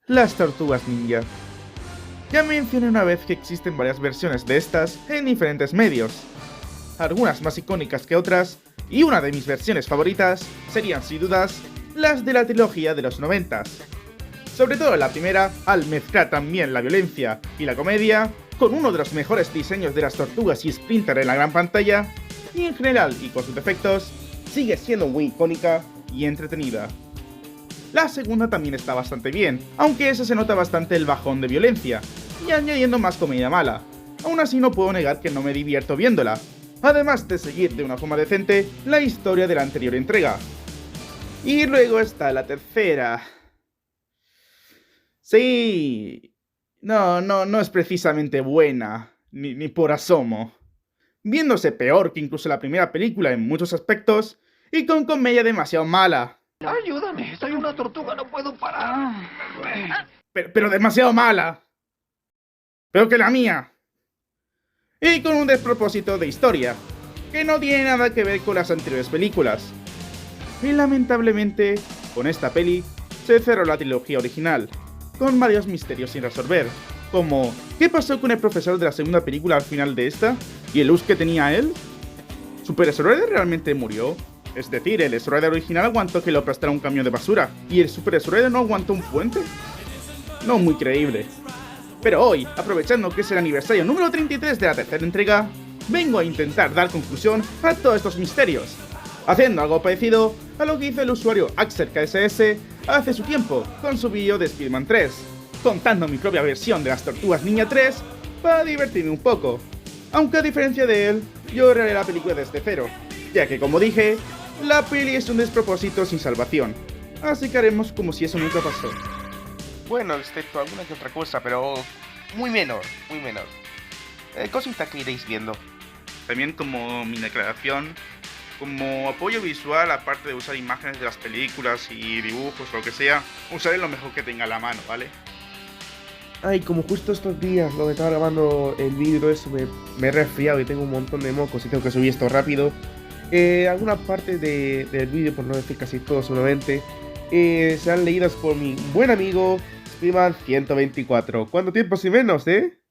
Las tortugas ninja. Ya mencioné una vez que existen varias versiones de estas en diferentes medios, algunas más icónicas que otras, y una de mis versiones favoritas serían sin dudas las de la trilogía de los 90. Sobre todo la primera, al mezclar también la violencia y la comedia, con uno de los mejores diseños de las tortugas y Splinter en la gran pantalla, y en general y con sus defectos, sigue siendo muy icónica y entretenida. La segunda también está bastante bien, aunque esa se nota bastante el bajón de violencia, y añadiendo más comedia mala. Aún así no puedo negar que no me divierto viéndola, además de seguir de una forma decente la historia de la anterior entrega. Y luego está la tercera. Sí... No es precisamente buena, ni por asomo. Viéndose peor que incluso la primera película en muchos aspectos, y con comedia demasiado mala. Ayúdame, soy una tortuga, no puedo parar. Pero demasiado mala. Peor que la mía. Y con un despropósito de historia, que no tiene nada que ver con las anteriores películas. Y lamentablemente, con esta peli, se cerró la trilogía original, con varios misterios sin resolver, como ¿qué pasó con el profesor de la segunda película al final de esta? ¿Y el luz que tenía él? ¿Super Shredder realmente murió? Es decir, el Shredder original aguantó que lo aplastara un camión de basura, ¿y el Super Shredder no aguantó un puente? No muy creíble. Pero hoy, aprovechando que es el aniversario número 33 de la tercera entrega, vengo a intentar dar conclusión a todos estos misterios, haciendo algo parecido a lo que hizo el usuario AxelKSS hace su tiempo con su vídeo de Spider-Man 3, contando mi propia versión de las Tortugas Ninja 3 para divertirme un poco, aunque a diferencia de él, yo reharé la película desde cero, ya que como dije, la peli es un despropósito sin salvación, así que haremos como si eso nunca pasó. Bueno, excepto alguna que otra cosa, pero muy menor, muy menor. Cosita que iréis viendo. También como mi declaración, como apoyo visual, aparte de usar imágenes de las películas y dibujos o lo que sea, usaré lo mejor que tenga a la mano, ¿vale? Ay, como justo estos días donde estaba grabando el vídeo, eso me he resfriado y tengo un montón de mocos y tengo que subir esto rápido. Algunas partes del vídeo, por no decir casi todo seguramente, serán leídas por mi buen amigo Spiderman 124. ¿Cuánto tiempo sin menos, eh?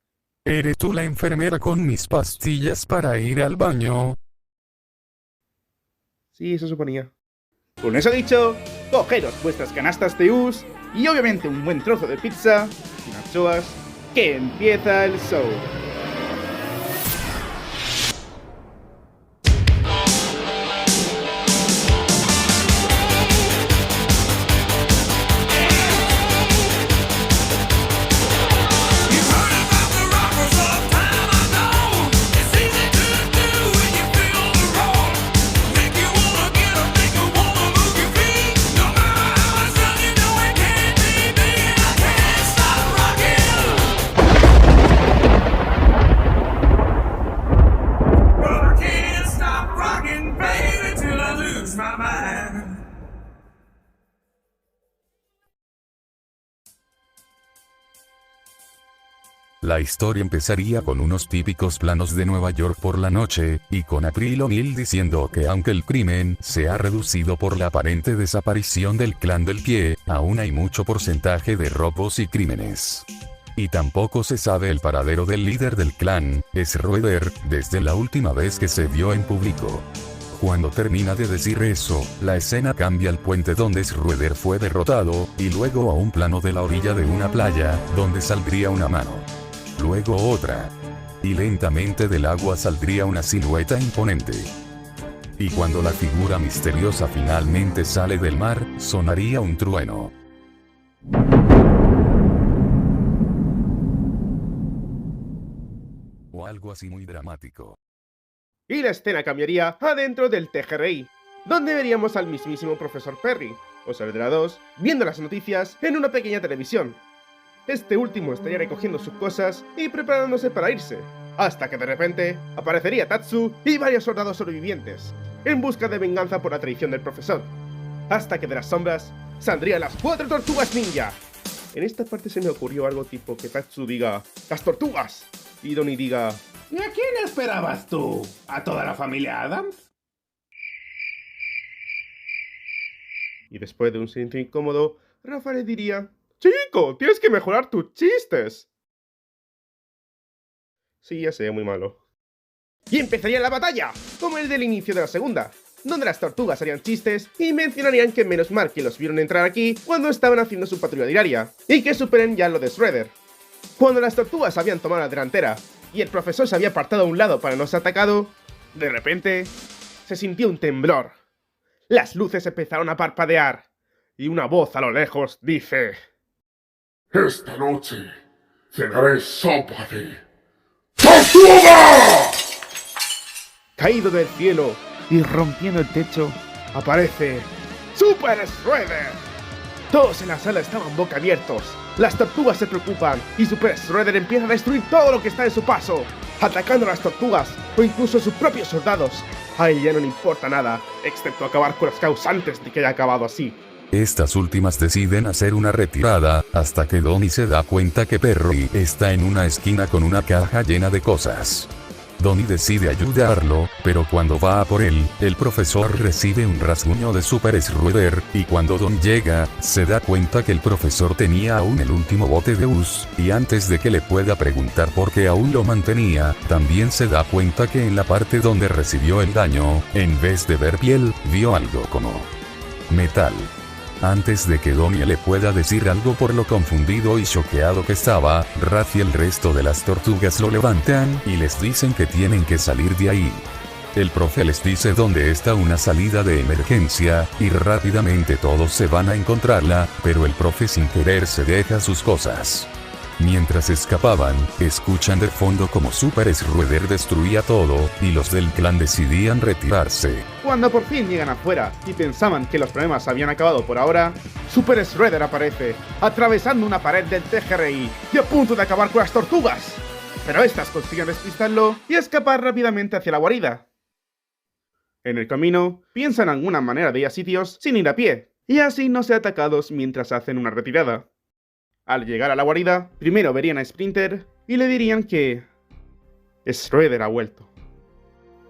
¿Eres tú la enfermera con mis pastillas para ir al baño? Sí, eso suponía. Con eso dicho, cogeros vuestras canastas de us y obviamente un buen trozo de pizza sin anchoas, que empieza el show. La historia empezaría con unos típicos planos de Nueva York por la noche, y con April O'Neil diciendo que aunque el crimen se ha reducido por la aparente desaparición del clan del pie, aún hay mucho porcentaje de robos y crímenes. Y tampoco se sabe el paradero del líder del clan, Shredder, desde la última vez que se vio en público. Cuando termina de decir eso, la escena cambia al puente donde Shredder fue derrotado, y luego a un plano de la orilla de una playa, donde saldría una mano. Luego otra. Y lentamente del agua saldría una silueta imponente. Y cuando la figura misteriosa finalmente sale del mar, sonaría un trueno. O algo así muy dramático. Y la escena cambiaría adentro del TGRI, donde veríamos al mismísimo Profesor Perry, o Saavedra 2, viendo las noticias en una pequeña televisión. Este último estaría recogiendo sus cosas y preparándose para irse, hasta que de repente aparecería Tatsu y varios soldados sobrevivientes, en busca de venganza por la traición del profesor, hasta que de las sombras saldrían las 4 tortugas ninja. En esta parte se me ocurrió algo tipo que Tatsu diga ¡las tortugas! Y Donnie diga ¿Y a quién esperabas tú? ¿A toda la familia Adams? Y después de un silencio incómodo, Rafa le diría: ¡Chico, tienes que mejorar tus chistes! Sí, ya sé, muy malo. Y empezaría la batalla, como el del inicio de la segunda, donde las tortugas harían chistes y mencionarían que menos mal que los vieron entrar aquí cuando estaban haciendo su patrulla diaria, y que superen ya lo de Shredder. Cuando las tortugas habían tomado la delantera y el profesor se había apartado a un lado para no ser atacado, de repente se sintió un temblor. Las luces empezaron a parpadear y una voz a lo lejos dice: Esta noche cenaré sopa de ¡tortuga! Caído del cielo y rompiendo el techo, aparece Super Shredder. Todos en la sala estaban boca abiertos. Las tortugas se preocupan y Super Shredder empieza a destruir todo lo que está en su paso, atacando a las tortugas o incluso a sus propios soldados. A él ya no le importa nada, excepto acabar con los causantes de que haya acabado así. Estas últimas deciden hacer una retirada, hasta que Donnie se da cuenta que Perry está en una esquina con una caja llena de cosas. Donnie decide ayudarlo, pero cuando va a por él, el profesor recibe un rasguño de Super Shredder, y cuando Donnie llega, se da cuenta que el profesor tenía aún el último bote de Us, y antes de que le pueda preguntar por qué aún lo mantenía, también se da cuenta que en la parte donde recibió el daño, en vez de ver piel, vio algo como metal. Antes de que Donnie le pueda decir algo por lo confundido y choqueado que estaba, Raph y el resto de las tortugas lo levantan y les dicen que tienen que salir de ahí. El profe les dice dónde está una salida de emergencia, y rápidamente todos se van a encontrarla, pero el profe sin querer se deja sus cosas. Mientras escapaban, escuchan de fondo como Super Shredder destruía todo, y los del clan decidían retirarse. Cuando por fin llegan afuera y pensaban que los problemas habían acabado por ahora, Super Shredder aparece, atravesando una pared del TGRI y a punto de acabar con las tortugas. Pero estas consiguen despistarlo y escapar rápidamente hacia la guarida. En el camino, piensan en alguna manera de ir a sitios sin ir a pie, y así no ser atacados mientras hacen una retirada. Al llegar a la guarida, primero verían a Splinter y le dirían que Shredder ha vuelto.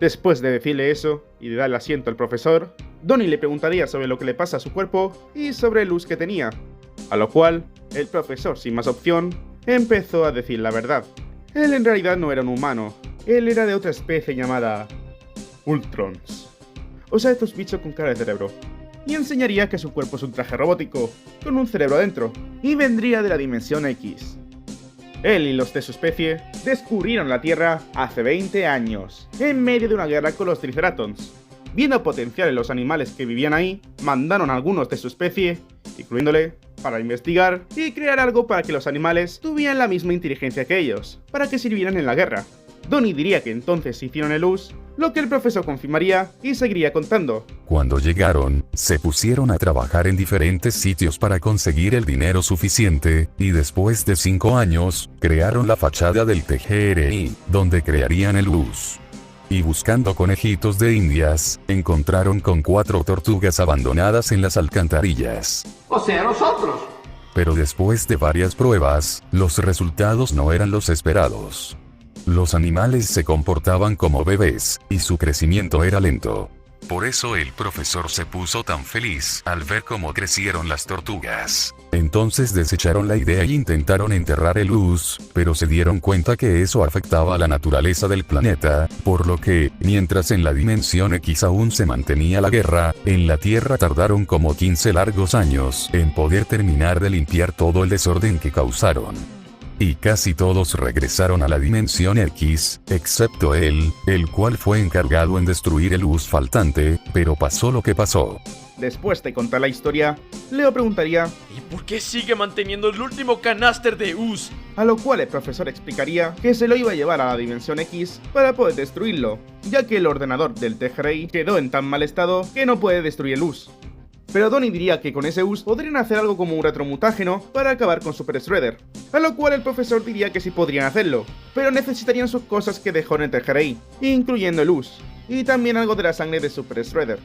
Después de decirle eso y de darle asiento al profesor, Donnie le preguntaría sobre lo que le pasa a su cuerpo y sobre el luz que tenía, a lo cual el profesor, sin más opción, empezó a decir la verdad. Él en realidad no era un humano, él era de otra especie llamada Ultrons, o sea, estos bichos con cara de cerebro. Y enseñaría que su cuerpo es un traje robótico, con un cerebro adentro, y vendría de la dimensión X. Él y los de su especie descubrieron la Tierra hace 20 años, en medio de una guerra con los Triceratons. Viendo potencial en los animales que vivían ahí, mandaron a algunos de su especie, incluyéndole, para investigar y crear algo para que los animales tuvieran la misma inteligencia que ellos, para que sirvieran en la guerra. Donnie diría que entonces hicieron el US, lo que el profesor confirmaría y seguiría contando. Cuando llegaron, se pusieron a trabajar en diferentes sitios para conseguir el dinero suficiente, y después de 5 años, crearon la fachada del TGRI, donde crearían el US. Y buscando conejitos de indias, encontraron con 4 tortugas abandonadas en las alcantarillas. O sea, nosotros. Pero después de varias pruebas, los resultados no eran los esperados. Los animales se comportaban como bebés, y su crecimiento era lento. Por eso el profesor se puso tan feliz al ver cómo crecieron las tortugas. Entonces desecharon la idea y intentaron enterrar el US, pero se dieron cuenta que eso afectaba a la naturaleza del planeta, por lo que, mientras en la dimensión X aún se mantenía la guerra, en la Tierra tardaron como 15 largos años en poder terminar de limpiar todo el desorden que causaron. Y casi todos regresaron a la dimensión X, excepto él, el cual fue encargado en destruir el US faltante, pero pasó lo que pasó. Después de contar la historia, Leo preguntaría ¿y por qué sigue manteniendo el último canáster de US? A lo cual el profesor explicaría que se lo iba a llevar a la dimensión X para poder destruirlo, ya que el ordenador del TGRI quedó en tan mal estado que no puede destruir el US. Pero Donnie diría que con ese US podrían hacer algo como un retromutágeno para acabar con Super Shredder, a lo cual el profesor diría que sí podrían hacerlo, pero necesitarían sus cosas que dejó en el TGRI, incluyendo el US, y también algo de la sangre de Super Shredder.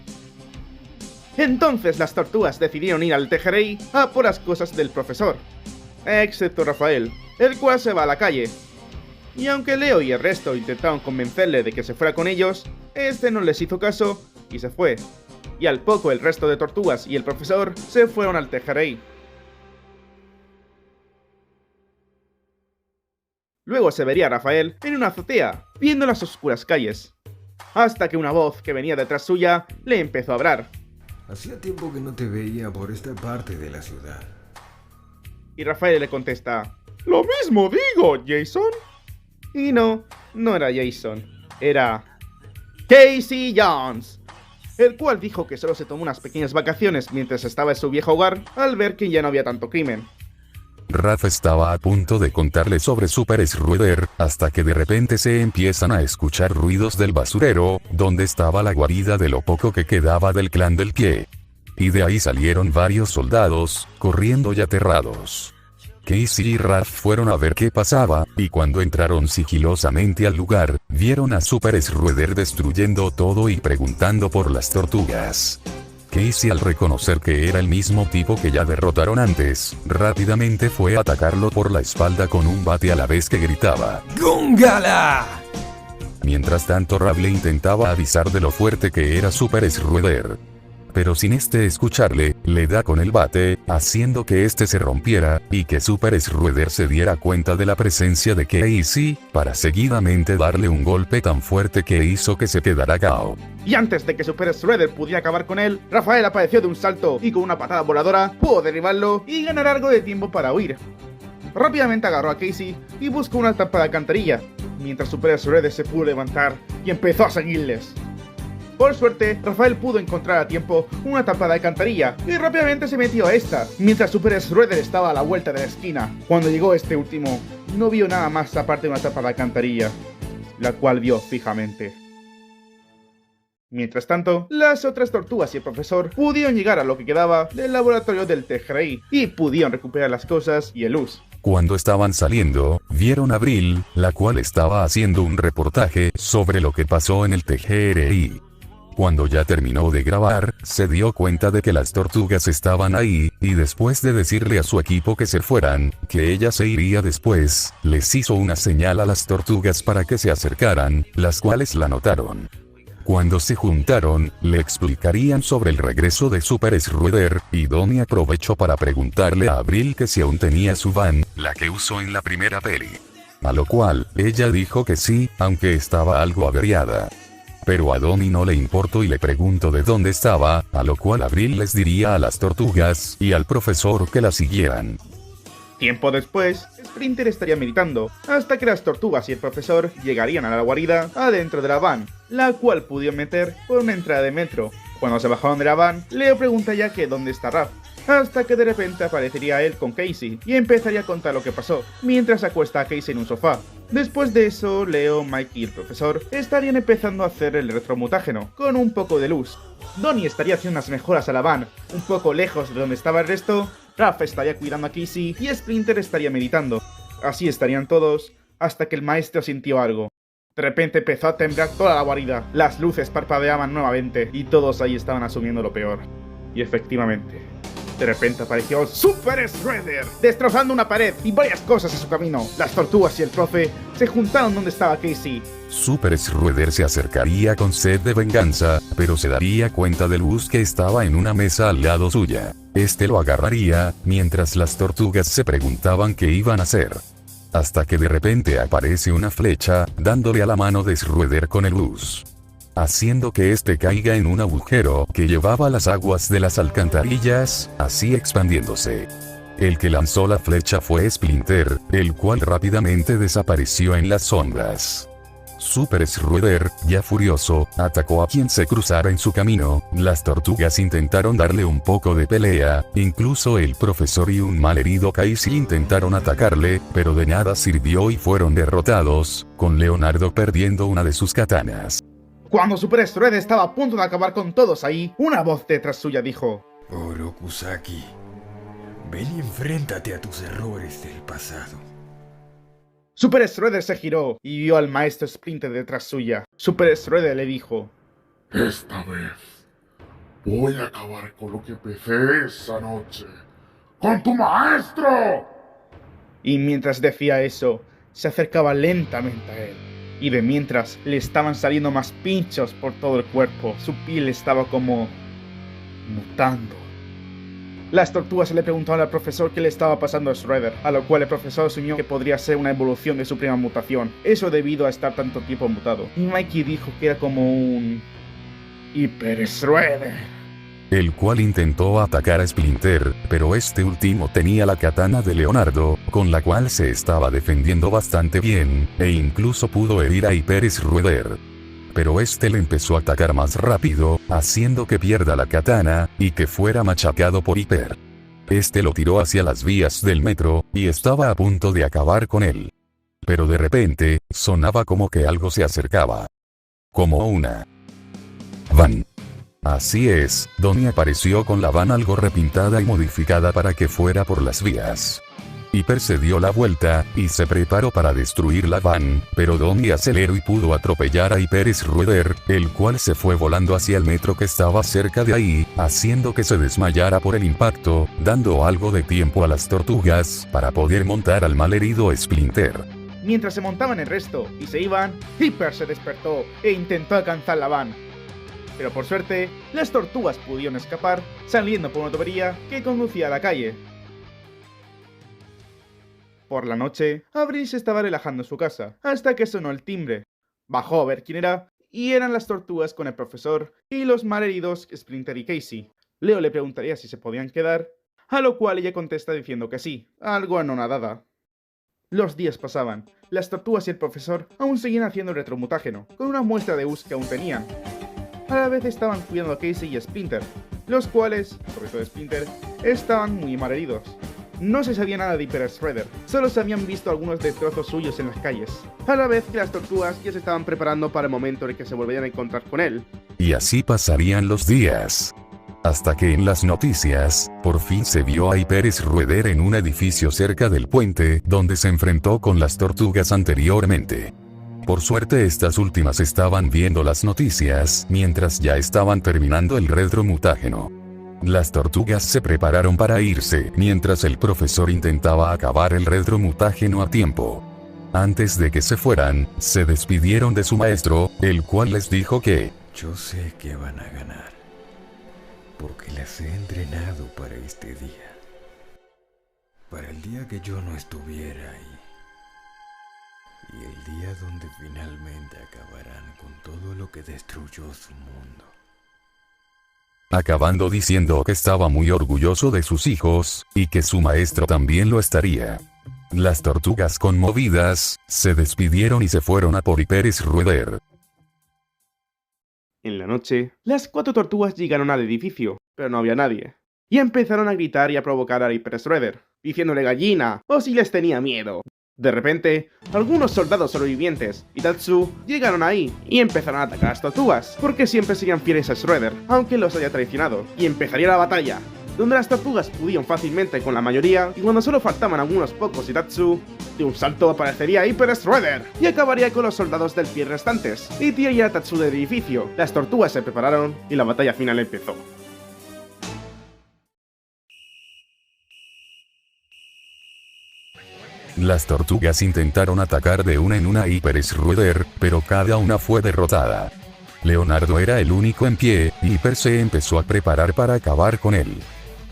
Entonces las tortugas decidieron ir al TGRI a por las cosas del profesor, excepto Rafael, el cual se va a la calle. Y aunque Leo y el resto intentaron convencerle de que se fuera con ellos, este no les hizo caso y se fue. y al poco el resto de tortugas y el profesor se fueron al Tejerey. Luego se vería a Rafael en una azotea, viendo las oscuras calles, hasta que una voz que venía detrás suya le empezó a hablar. Hacía tiempo que no te veía por esta parte de la ciudad. Y Rafael le contesta, «Lo mismo digo, Jason». Y no era Jason, era Casey Jones, el cual dijo que solo se tomó unas pequeñas vacaciones mientras estaba en su viejo hogar al ver que ya no había tanto crimen. Raph estaba a punto de contarle sobre Super Shredder, hasta que de repente se empiezan a escuchar ruidos del basurero, donde estaba la guarida de lo poco que quedaba del clan del pie. Y de ahí salieron varios soldados, corriendo y aterrados. Casey y Raph fueron a ver qué pasaba, y cuando entraron sigilosamente al lugar, vieron a Super Shredder destruyendo todo y preguntando por las tortugas. Casey, al reconocer que era el mismo tipo que ya derrotaron antes, rápidamente fue a atacarlo por la espalda con un bate a la vez que gritaba ¡Gúngala! Mientras tanto Raph le intentaba avisar de lo fuerte que era Super Shredder. Pero sin escucharle, le da con el bate, haciendo que este se rompiera, y que Super Shredder se diera cuenta de la presencia de Casey, para seguidamente darle un golpe tan fuerte que hizo que se quedara KO. Y antes de que Super Shredder pudiera acabar con él, Rafael apareció de un salto y con una patada voladora pudo derribarlo y ganar algo de tiempo para huir. Rápidamente agarró a Casey y buscó una tapa de alcantarilla, mientras Super Shredder se pudo levantar y empezó a seguirles. Por suerte, Rafael pudo encontrar a tiempo una tapa de alcantarilla y rápidamente se metió a esta, mientras Super Shredder estaba a la vuelta de la esquina. Cuando llegó este último, no vio nada más aparte de una tapa de alcantarilla, la cual vio fijamente. Mientras tanto, las otras tortugas y el profesor pudieron llegar a lo que quedaba del laboratorio del Tejerey y pudieron recuperar las cosas y el luz. Cuando estaban saliendo, vieron a Abril, la cual estaba haciendo un reportaje sobre lo que pasó en el Tejerey. Cuando ya terminó de grabar, se dio cuenta de que las tortugas estaban ahí, y después de decirle a su equipo que se fueran, que ella se iría después, les hizo una señal a las tortugas para que se acercaran, las cuales la notaron. Cuando se juntaron, le explicarían sobre el regreso de Super Shredder, y Donnie aprovechó para preguntarle a Abril que si aún tenía su van, la que usó en la primera peli. A lo cual, ella dijo que sí, aunque estaba algo averiada. Pero a Donnie no le importó y le preguntó de dónde estaba, a lo cual Abril les diría a las tortugas y al profesor que la siguieran. Tiempo después, Splinter estaría meditando, hasta que las tortugas y el profesor llegarían a la guarida adentro de la van, la cual pudieron meter por una entrada de metro. Cuando se bajaron de la van, Leo pregunta ya que dónde está Raph, hasta que de repente aparecería él con Casey y empezaría a contar lo que pasó, mientras acuesta a Casey en un sofá. Después de eso, Leo, Mike y el profesor estarían empezando a hacer el retromutágeno, con un poco de luz. Donnie estaría haciendo unas mejoras a la van, un poco lejos de donde estaba el resto. Raph estaría cuidando a Casey y Splinter estaría meditando. Así estarían todos, hasta que el maestro sintió algo. De repente empezó a temblar toda la guarida, las luces parpadeaban nuevamente y todos ahí estaban asumiendo lo peor. Y efectivamente, de repente apareció Super Shredder, destrozando una pared y varias cosas en su camino. Las tortugas y el profe se juntaron donde estaba Casey. Super Shredder se acercaría con sed de venganza, pero se daría cuenta de Luz que estaba en una mesa al lado suya. Este lo agarraría, mientras las tortugas se preguntaban qué iban a hacer. Hasta que de repente aparece una flecha, dándole a la mano de Shredder con el Luz, haciendo que este caiga en un agujero que llevaba las aguas de las alcantarillas, así expandiéndose. El que lanzó la flecha fue Splinter, el cual rápidamente desapareció en las sombras. Super Shredder, ya furioso, atacó a quien se cruzara en su camino. Las tortugas intentaron darle un poco de pelea, incluso el profesor y un malherido Casey intentaron atacarle, pero de nada sirvió y fueron derrotados, con Leonardo perdiendo una de sus katanas. Cuando Super Shredder estaba a punto de acabar con todos ahí, una voz detrás suya dijo: Orokusaki, ven y enfréntate a tus errores del pasado. Super Shredder se giró y vio al maestro Splinter detrás suya. Super Shredder le dijo: Esta vez voy a acabar con lo que empecé esa noche. ¡Con tu maestro! Y mientras decía eso, se acercaba lentamente a él. Y de mientras le estaban saliendo más pinchos por todo el cuerpo. Su piel estaba como mutando. Las tortugas le preguntaron al profesor qué le estaba pasando a Shredder, a lo cual el profesor asumió que podría ser una evolución de su primera mutación, eso debido a estar tanto tiempo mutado. Y Mikey dijo que era como un... Hyper Shredder, el cual intentó atacar a Splinter, pero este último tenía la katana de Leonardo, con la cual se estaba defendiendo bastante bien, e incluso pudo herir a Hyper Shredder. Pero este le empezó a atacar más rápido, haciendo que pierda la katana, y que fuera machacado por Hyper. Este lo tiró hacia las vías del metro, y estaba a punto de acabar con él. Pero de repente, sonaba como que algo se acercaba. Como una van. Así es, Donnie apareció con la van algo repintada y modificada para que fuera por las vías. Hyper se dio la vuelta, y se preparó para destruir la van, pero Donnie aceleró y pudo atropellar a Hyper Shredder, el cual se fue volando hacia el metro que estaba cerca de ahí, haciendo que se desmayara por el impacto, dando algo de tiempo a las tortugas, para poder montar al malherido Splinter. Mientras se montaban el resto y se iban, Hyper se despertó e intentó alcanzar la van. Pero por suerte, las tortugas pudieron escapar, saliendo por una tubería que conducía a la calle. Por la noche, Abril se estaba relajando en su casa, hasta que sonó el timbre. Bajó a ver quién era, y eran las tortugas con el profesor y los malheridos Splinter y Casey. Leo le preguntaría si se podían quedar, a lo cual ella contesta diciendo que sí, algo anonadada. Los días pasaban, las tortugas y el profesor aún seguían haciendo retromutágeno, con una muestra de us que aún tenían. A la vez estaban cuidando a Casey y a Splinter, los cuales, sobre todo Splinter, estaban muy malheridos. No se sabía nada de Hyper Shredder, solo se habían visto algunos destrozos suyos en las calles, a la vez que las tortugas ya se estaban preparando para el momento en el que se volverían a encontrar con él. Y así pasarían los días. Hasta que en las noticias, por fin se vio a Hyper Shredder en un edificio cerca del puente, donde se enfrentó con las tortugas anteriormente. Por suerte estas últimas estaban viendo las noticias, mientras ya estaban terminando el retromutágeno. Las tortugas se prepararon para irse, mientras el profesor intentaba acabar el retromutágeno a tiempo. Antes de que se fueran, se despidieron de su maestro, el cual les dijo que yo sé que van a ganar, porque las he entrenado para este día. Para el día que yo no estuviera ahí. Y el día donde finalmente acabarán con todo lo que destruyó su mundo. Acabando diciendo que estaba muy orgulloso de sus hijos, y que su maestro también lo estaría. Las tortugas conmovidas, se despidieron y se fueron a por Hyper Shredder. En la noche, las 4 tortugas llegaron al edificio, pero no había nadie. Y empezaron a gritar y a provocar a Hyper Shredder, diciéndole gallina, o si les tenía miedo. De repente, algunos soldados sobrevivientes y Tatsu llegaron ahí y empezaron a atacar a las tortugas, porque siempre serían fieles a Shredder, aunque los haya traicionado, y empezaría la batalla, donde las tortugas pudieron fácilmente con la mayoría, y cuando solo faltaban algunos pocos y Tatsu, de un salto aparecería Hyper Shredder, y acabaría con los soldados del pie restantes, y tiraría a Tatsu del edificio. Las tortugas se prepararon, y la batalla final empezó. Las tortugas intentaron atacar de una en una a Hyper Shredder, pero cada una fue derrotada. Leonardo era el único en pie, y Hyper se empezó a preparar para acabar con él.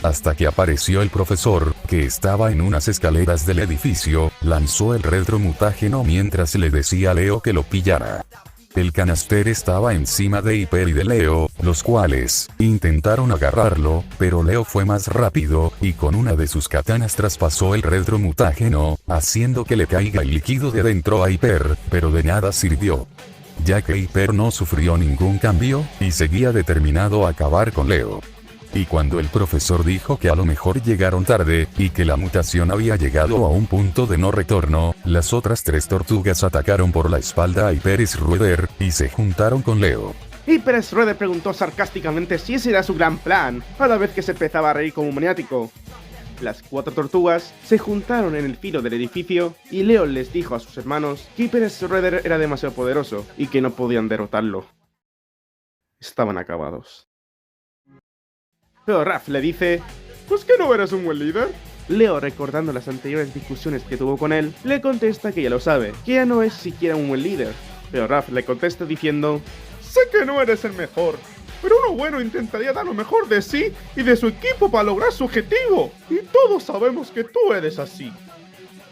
Hasta que apareció el profesor, que estaba en unas escaleras del edificio, lanzó el retromutágeno mientras le decía a Leo que lo pillara. El canaster estaba encima de Hyper y de Leo, los cuales intentaron agarrarlo, pero Leo fue más rápido, y con una de sus katanas traspasó el retromutágeno, haciendo que le caiga el líquido de dentro a Hyper, pero de nada sirvió. Ya que Hyper no sufrió ningún cambio, y seguía determinado a acabar con Leo. Y cuando el profesor dijo que a lo mejor llegaron tarde, y que la mutación había llegado a un punto de no retorno, las otras 3 tortugas atacaron por la espalda a Hyper Shredder, y se juntaron con Leo. Hyper Shredder preguntó sarcásticamente si ese era su gran plan, a la vez que se empezaba a reír como un maniático. Las 4 tortugas se juntaron en el filo del edificio, y Leo les dijo a sus hermanos que Hyper Shredder era demasiado poderoso, y que no podían derrotarlo. Estaban acabados. Pero Raph le dice, ¿pues que no eres un buen líder? Leo, recordando las anteriores discusiones que tuvo con él, le contesta que ya lo sabe, que ya no es siquiera un buen líder. Pero Raph le contesta diciendo, sé que no eres el mejor, pero uno bueno intentaría dar lo mejor de sí y de su equipo para lograr su objetivo. Y todos sabemos que tú eres así.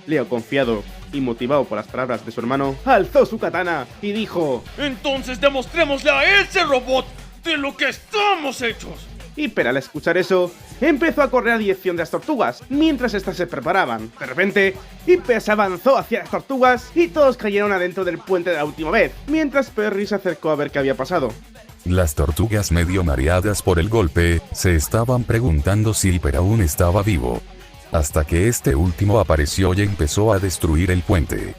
Leo, confiado y motivado por las palabras de su hermano, alzó su katana y dijo: Entonces demostrémosle a ese robot de lo que estamos hechos. Hipper, al escuchar eso, empezó a correr a dirección de las tortugas, mientras estas se preparaban. De repente, Hipper se avanzó hacia las tortugas y todos cayeron adentro del puente de la última vez, mientras Perry se acercó a ver qué había pasado. Las tortugas, medio mareadas por el golpe, se estaban preguntando si Hipper aún estaba vivo. Hasta que este último apareció y empezó a destruir el puente.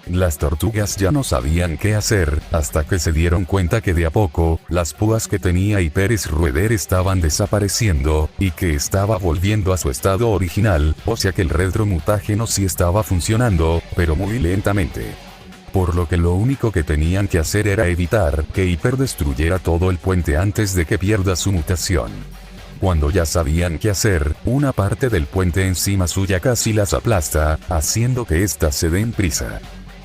Las tortugas ya no sabían qué hacer, hasta que se dieron cuenta que de a poco, las púas que tenía Hipper Shredder estaban desapareciendo, y que estaba volviendo a su estado original, o sea que el retromutágeno sí estaba funcionando, pero muy lentamente. Por lo que lo único que tenían que hacer era evitar que Hipper destruyera todo el puente antes de que pierda su mutación. Cuando ya sabían qué hacer, una parte del puente encima suya casi las aplasta, haciendo que éstas se den prisa.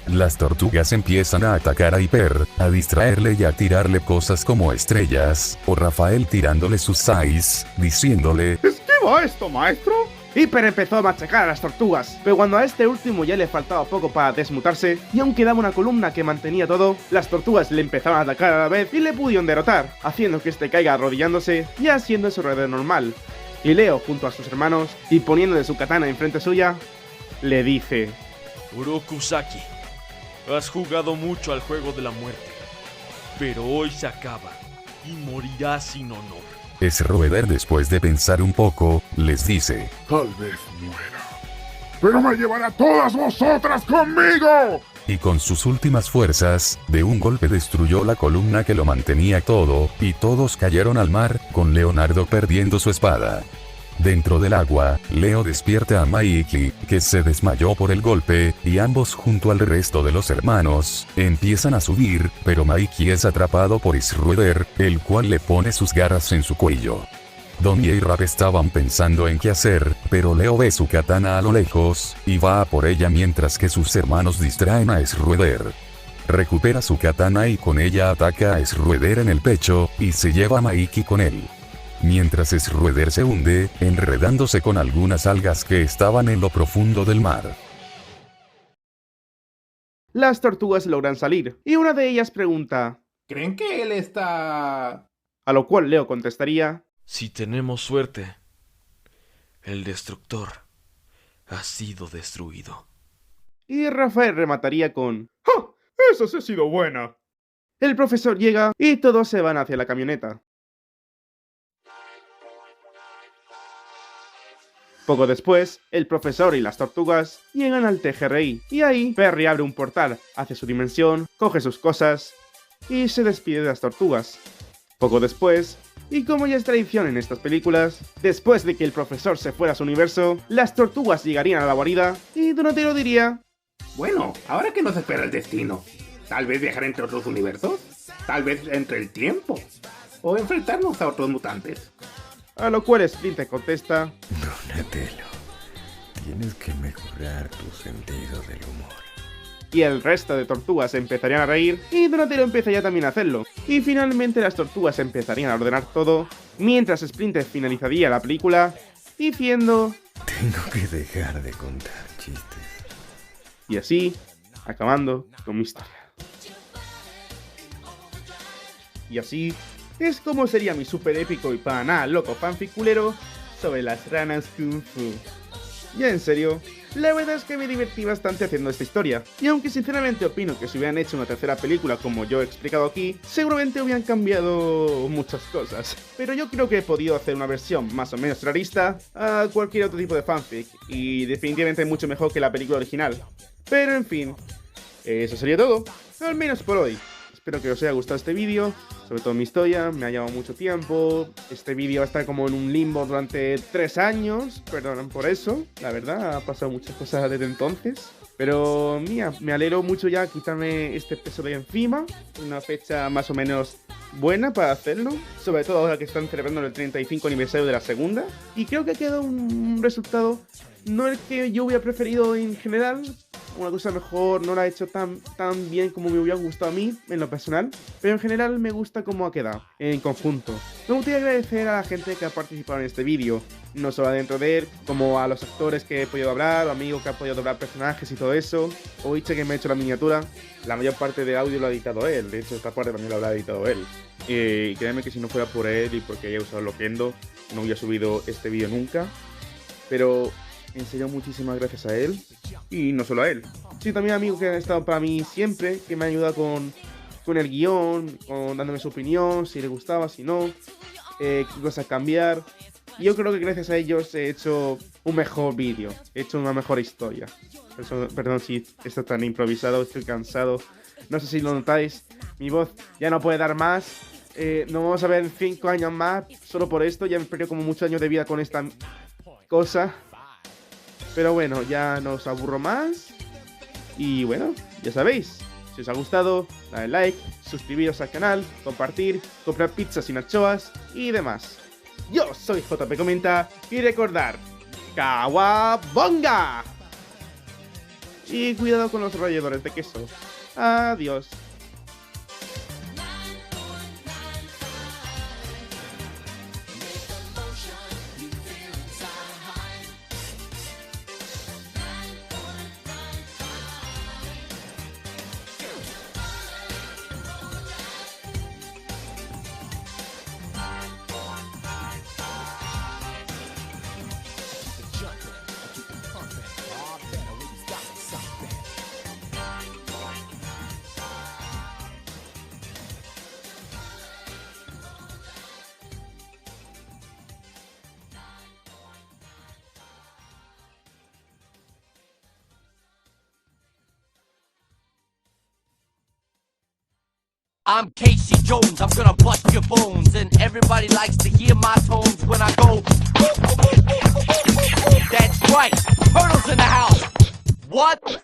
Las tortugas empiezan a atacar a Hipper, a distraerle y a tirarle cosas como estrellas, o Rafael tirándole sus sais, diciéndole: ¿Esquiva esto, maestro? Hipper empezó a machacar a las tortugas, pero cuando a este último ya le faltaba poco para desmutarse, y aún quedaba una columna que mantenía todo, las tortugas le empezaron a atacar a la vez y le pudieron derrotar, haciendo que este caiga arrodillándose y haciendo su Shredder normal. Y Leo, junto a sus hermanos, y poniéndole su katana enfrente suya, le dice: Urokusaki, has jugado mucho al juego de la muerte, pero hoy se acaba y morirás sin honor. Shredder, después de pensar un poco, les dice: Tal vez muera, pero me llevará a todas vosotras conmigo. Y con sus últimas fuerzas, de un golpe destruyó la columna que lo mantenía todo, y todos cayeron al mar, con Leonardo perdiendo su espada. Dentro del agua, Leo despierta a Mikey, que se desmayó por el golpe, y ambos junto al resto de los hermanos, empiezan a subir, pero Mikey es atrapado por Shredder, el cual le pone sus garras en su cuello. Donnie y Rap estaban pensando en qué hacer, pero Leo ve su katana a lo lejos, y va a por ella mientras que sus hermanos distraen a Shredder. Recupera su katana y con ella ataca a Shredder en el pecho, y se lleva a Mikey con él. Mientras Shredder se hunde, enredándose con algunas algas que estaban en lo profundo del mar. Las tortugas logran salir, y una de ellas pregunta: ¿Creen que él está...? A lo cual Leo contestaría: Si tenemos suerte, el destructor ha sido destruido. Y Rafael remataría con: ¡Ja! ¡Esa sí ha sido buena! El profesor llega y todos se van hacia la camioneta. Poco después, el profesor y las tortugas llegan al TGRI, y ahí Perry abre un portal hacia su dimensión, coge sus cosas y se despide de las tortugas. Poco después, y como ya es tradición en estas películas, después de que el profesor se fuera a su universo, las tortugas llegarían a la guarida y Donatello diría: Bueno, ahora que nos espera el destino. Tal vez viajar entre otros universos. Tal vez entre el tiempo. O enfrentarnos a otros mutantes. A lo cual Splinter contesta: Donatello, tienes que mejorar tu sentido del humor. Y el resto de tortugas empezarían a reír y Donatello empezaría también a hacerlo. Y finalmente las tortugas empezarían a ordenar todo, mientras Splinter finalizaría la película diciendo: Tengo que dejar de contar chistes. Y así, acabando con mi historia. Y así es como sería mi super épico y para nada loco fanfic culero sobre las ranas Kung Fu. Ya en serio, la verdad es que me divertí bastante haciendo esta historia, y aunque sinceramente opino que si hubieran hecho una tercera película como yo he explicado aquí, seguramente hubieran cambiado muchas cosas. Pero yo creo que he podido hacer una versión más o menos realista a cualquier otro tipo de fanfic, y definitivamente mucho mejor que la película original. Pero en fin, eso sería todo, al menos por hoy. Espero que os haya gustado este vídeo, sobre todo mi historia, me ha llevado mucho tiempo. Este vídeo va a estar como en un limbo durante 3 años, perdonen por eso, la verdad, ha pasado muchas cosas desde entonces. Pero mira, me alegro mucho ya quitarme este peso de encima, una fecha más o menos buena para hacerlo, sobre todo ahora que están celebrando el 35 aniversario de la segunda, y creo que ha quedado un resultado, no el que yo hubiera preferido en general, una cosa mejor, no la ha hecho tan bien como me hubiera gustado a mí, en lo personal, pero en general me gusta cómo ha quedado, en conjunto. Me gustaría agradecer a la gente que ha participado en este vídeo, no solo dentro de él, como a los actores que he podido hablar, amigos que han podido doblar personajes y todo eso, o Iche que me ha hecho la miniatura. La mayor parte del audio lo ha editado él, de hecho esta parte también lo habrá editado él. Y créanme que si no fuera por él y porque haya usado Loquendo, no hubiera subido este vídeo nunca. Pero en serio, muchísimas gracias a él. Y no solo a él. Sí, también amigos que han estado para mí siempre, que me han ayudado con el guión, con dándome su opinión, si les gustaba, si no, qué cosas cambiar. Y yo creo que gracias a ellos he hecho un mejor vídeo, he hecho una mejor historia. Perdón si está tan improvisado, estoy cansado. No sé si lo notáis, mi voz ya no puede dar más. Nos vamos a ver en 5 años más, solo por esto. Ya me perdido como muchos años de vida con esta cosa. Pero bueno, ya no os aburro más. Y bueno, ya sabéis, si os ha gustado, dale like, suscribiros al canal, compartir, comprar pizzas sin anchoas y demás. Yo soy JP Comenta y recordar, ¡Kawabonga! Y cuidado con los ralladores de queso. Adiós. I'm Casey Jones, I'm gonna bust your bones. And everybody likes to hear my tones when I go. That's right, Turtles in the house. What?